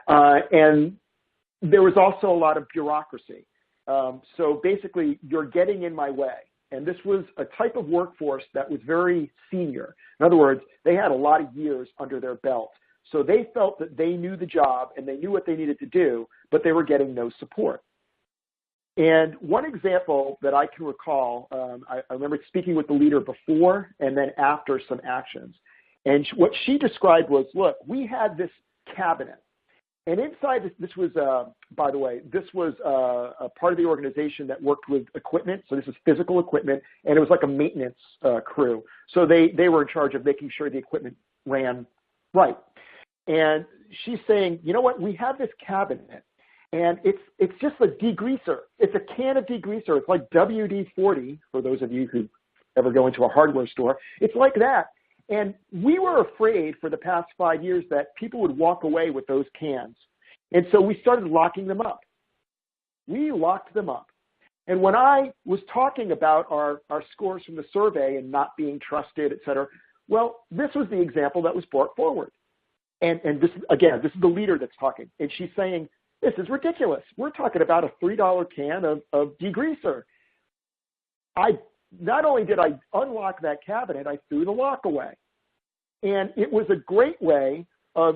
And there was also a lot of bureaucracy. So basically, you're getting in my way. And this was a type of workforce that was very senior. In other words, they had a lot of years under their belt. So they felt that they knew the job and they knew what they needed to do, but they were getting no support. And one example that I can recall, I remember speaking with the leader before and then after some actions. And what she described was, look, we had this cabinet. And inside this was, by the way, this was a part of the organization that worked with equipment. So this is physical equipment, and it was like a maintenance crew. So they were in charge of making sure the equipment ran right. And she's saying, you know what, we have this cabinet, and it's just a degreaser. It's a can of degreaser. It's like WD-40, for those of you who ever go into a hardware store. It's like that. And we were afraid for the past 5 years that people would walk away with those cans. And so we started locking them up. We locked them up. And when I was talking about our scores from the survey and not being trusted, et cetera, well, this was the example that was brought forward. And this, again, this is the leader that's talking. And she's saying, this is ridiculous. We're talking about a $3 can of degreaser. Not only did I unlock that cabinet, I threw the lock away. And it was a great way of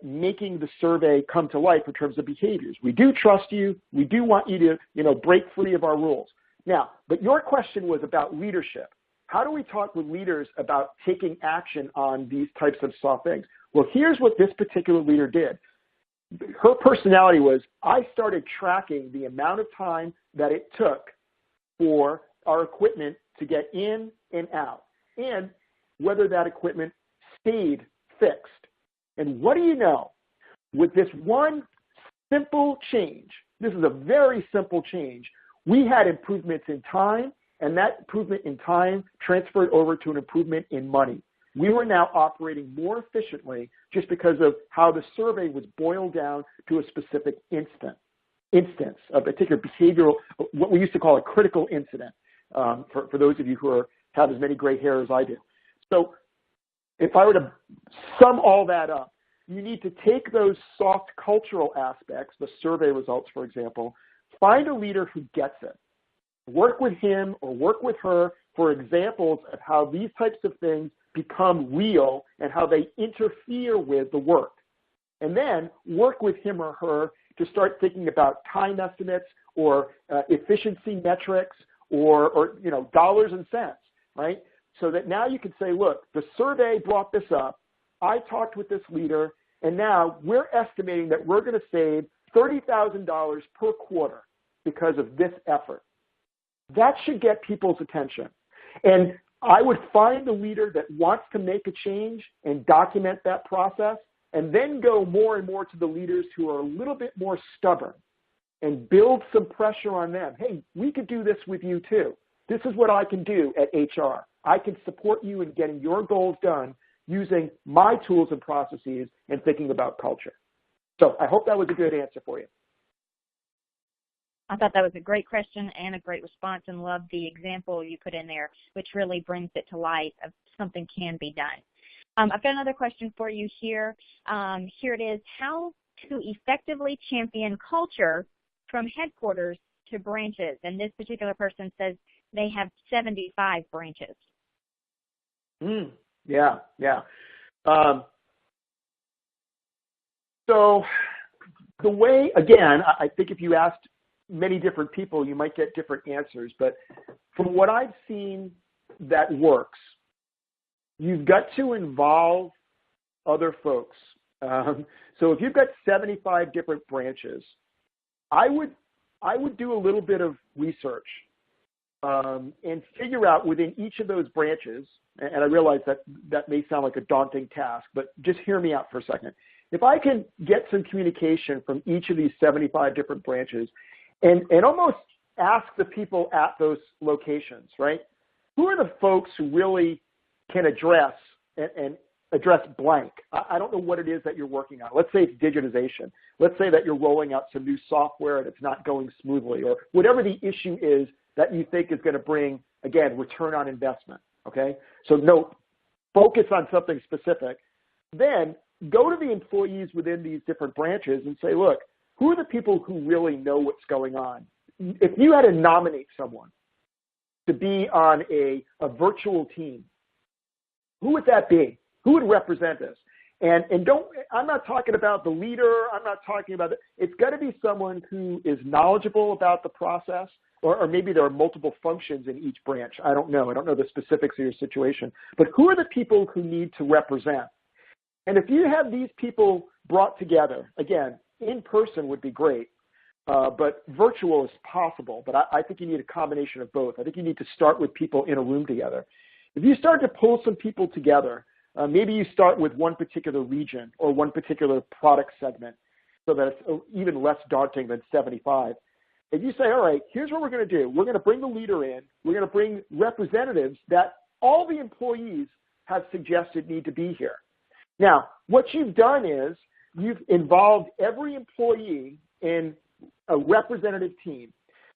making the survey come to life in terms of behaviors. We do trust you. We do want you to, break free of our rules. Now, but your question was about leadership. How do we talk with leaders about taking action on these types of soft things? Well, here's what this particular leader did. Her personality was, I started tracking the amount of time that it took for our equipment to get in and out, and whether that equipment stayed fixed. And what do you know? With this one simple change, this is a very simple change, we had improvements in time, and that improvement in time transferred over to an improvement in money. We were now operating more efficiently just because of how the survey was boiled down to a specific instance, a particular behavioral, what we used to call a critical incident. For those of you who have as many gray hair as I do. So if I were to sum all that up, you need to take those soft cultural aspects, the survey results, for example, find a leader who gets it. Work with him or work with her for examples of how these types of things become real and how they interfere with the work. And then work with him or her to start thinking about time estimates or efficiency metrics or dollars and cents, right? So that now you can say, look, the survey brought this up. I talked with this leader, and now we're estimating that we're going to save $30,000 per quarter because of this effort. That should get people's attention. And I would find the leader that wants to make a change and document that process, and then go more and more to the leaders who are a little bit more stubborn and build some pressure on them. Hey, we could do this with you too. This is what I can do at HR. I can support you in getting your goals done using my tools and processes and thinking about culture. So I hope that was a good answer for you. I thought that was a great question and a great response, and loved the example you put in there, which really brings it to light of something can be done. I've got another question for you here. Here it is: how to effectively champion culture from headquarters to branches. And this particular person says they have 75 branches. Yeah. So the way, again, I think if you asked many different people, you might get different answers. But from what I've seen that works, you've got to involve other folks. So if you've got 75 different branches, I would do a little bit of research and figure out within each of those branches, and I realize that may sound like a daunting task, but just hear me out for a second. If I can get some communication from each of these 75 different branches and almost ask the people at those locations, right, who are the folks who really can address and address blank? I don't know what it is that you're working on. Let's say it's digitization. Let's say that you're rolling out some new software and it's not going smoothly, or whatever the issue is that you think is going to bring, again, return on investment, okay? So note, focus on something specific. Then go to the employees within these different branches and say, look, who are the people who really know what's going on? If you had to nominate someone to be on a virtual team, who would that be? Who would represent this? And don't, I'm not talking about the leader. I'm not talking about it's got to be someone who is knowledgeable about the process, or maybe there are multiple functions in each branch. I don't know. I don't know the specifics of your situation. But who are the people who need to represent? And if you have these people brought together, again, in person would be great, but virtual is possible. But I think you need a combination of both. I think you need to start with people in a room together. If you start to pull some people together, maybe you start with one particular region or one particular product segment so that it's even less daunting than 75. If you say, all right, here's what we're going to do. We're going to bring the leader in. We're going to bring representatives that all the employees have suggested need to be here. Now, what you've done is you've involved every employee in a representative team.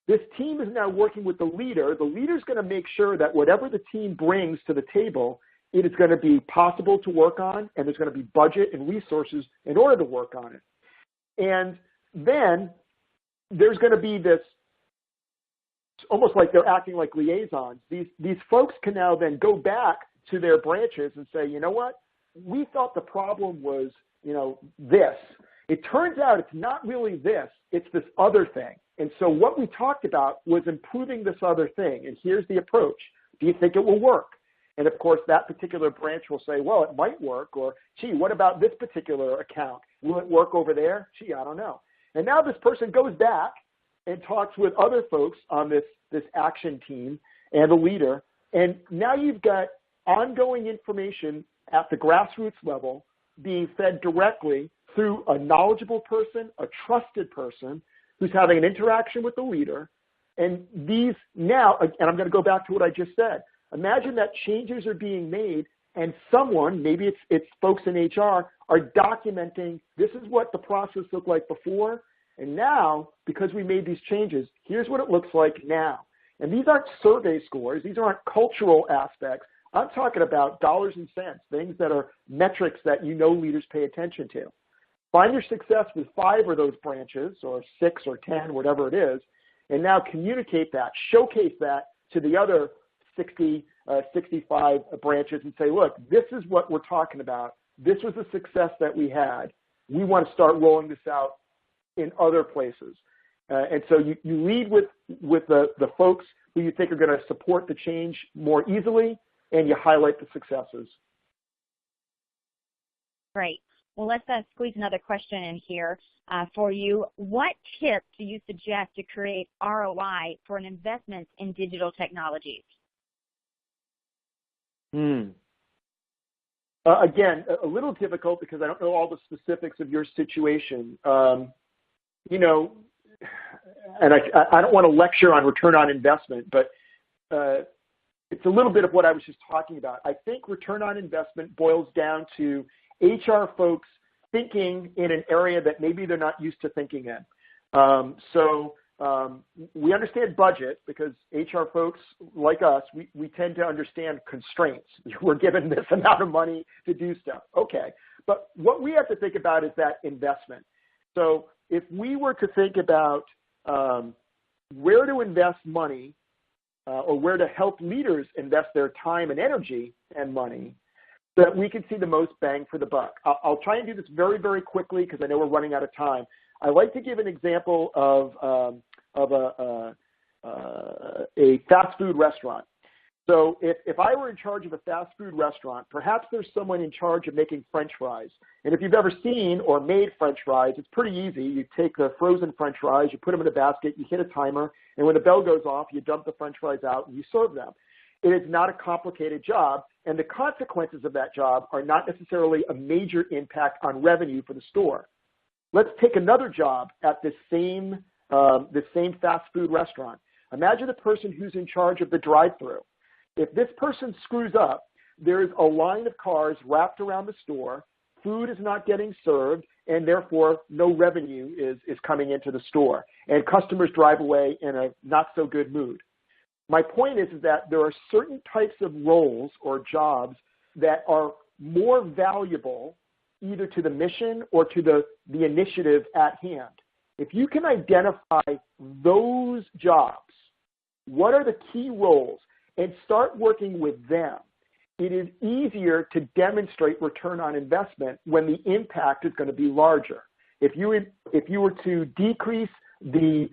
This team is now working with the leader. The leader's going to make sure that whatever the team brings to the table, it is going to be possible to work on, and there's going to be budget and resources in order to work on it. And then there's going to be this, almost like they're acting like liaisons. These folks can now then go back to their branches and say, you know what? We thought the problem was, this. It turns out it's not really this, it's this other thing. And so what we talked about was improving this other thing. And here's the approach. Do you think it will work? And of course, that particular branch will say, well, it might work. Or, gee, what about this particular account? Will it work over there? Gee, I don't know. And now this person goes back and talks with other folks on this action team and the leader. And now you've got ongoing information at the grassroots level being fed directly through a knowledgeable person, a trusted person who's having an interaction with the leader. And these now, and I'm going to go back to what I just said, imagine that changes are being made and someone, maybe it's folks in HR, are documenting this is what the process looked like before, and now, because we made these changes, here's what it looks like now. And these aren't survey scores. These aren't cultural aspects. I'm talking about dollars and cents, things that are metrics that leaders pay attention to. Find your success with 5 of those branches, or 6 or 10, whatever it is, and now communicate that, showcase that to the other 60, 65 branches and say, look, this is what we're talking about. This was the success that we had. We want to start rolling this out in other places. And so you lead with the folks who you think are going to support the change more easily, and you highlight the successes. Great. Well, let's squeeze another question in here for you. What tips do you suggest to create ROI for an investment in digital technologies? Again, a little difficult because I don't know all the specifics of your situation. And I don't want to lecture on return on investment, but it's a little bit of what I was just talking about. I think return on investment boils down to HR folks thinking in an area that maybe they're not used to thinking in. So we understand budget because HR folks like us, we tend to understand constraints. We're given this amount of money to do stuff. Okay. But what we have to think about is that investment. So if we were to think about where to invest money or where to help leaders invest their time and energy and money, so that we can see the most bang for the buck. I'll try and do this very, very quickly because I know we're running out of time. I like to give an example of a fast food restaurant. So if I were in charge of a fast food restaurant, perhaps there's someone in charge of making French fries. And if you've ever seen or made French fries, it's pretty easy. You take the frozen French fries, you put them in a basket, you hit a timer, and when the bell goes off, you dump the French fries out and you serve them. It is not a complicated job, and the consequences of that job are not necessarily a major impact on revenue for the store. Let's take another job at this same fast food restaurant. Imagine the person who's in charge of the drive-thru. If this person screws up, there's a line of cars wrapped around the store, food is not getting served, and therefore no revenue is coming into the store, and customers drive away in a not-so-good mood. My point is that there are certain types of roles or jobs that are more valuable either to the mission or to the initiative at hand. If you can identify those jobs, what are the key roles, and start working with them, it is easier to demonstrate return on investment when the impact is going to be larger. If you were to decrease the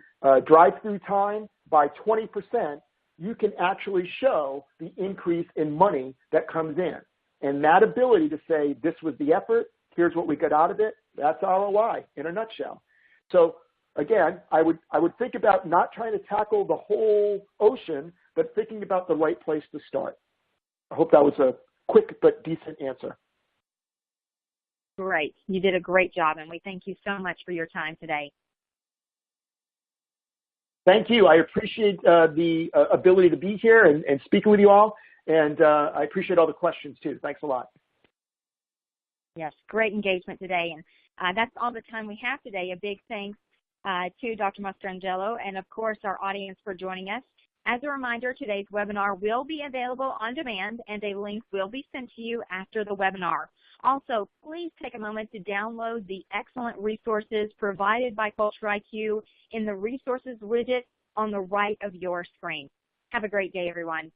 drive-through time by 20%, you can actually show the increase in money that comes in. And that ability to say, this was the effort, here's what we got out of it, that's ROI in a nutshell. So again, I would think about not trying to tackle the whole ocean, but thinking about the right place to start. I hope that was a quick but decent answer. Great. You did a great job, and we thank you so much for your time today. Thank you. I appreciate the ability to be here and speaking with you all, and I appreciate all the questions too. Thanks a lot. Yes, great engagement today, and that's all the time we have today. A big thanks to Dr. Mastrangelo and, of course, our audience for joining us. As a reminder, today's webinar will be available on demand, and a link will be sent to you after the webinar. Also, please take a moment to download the excellent resources provided by CultureIQ in the resources widget on the right of your screen. Have a great day, everyone.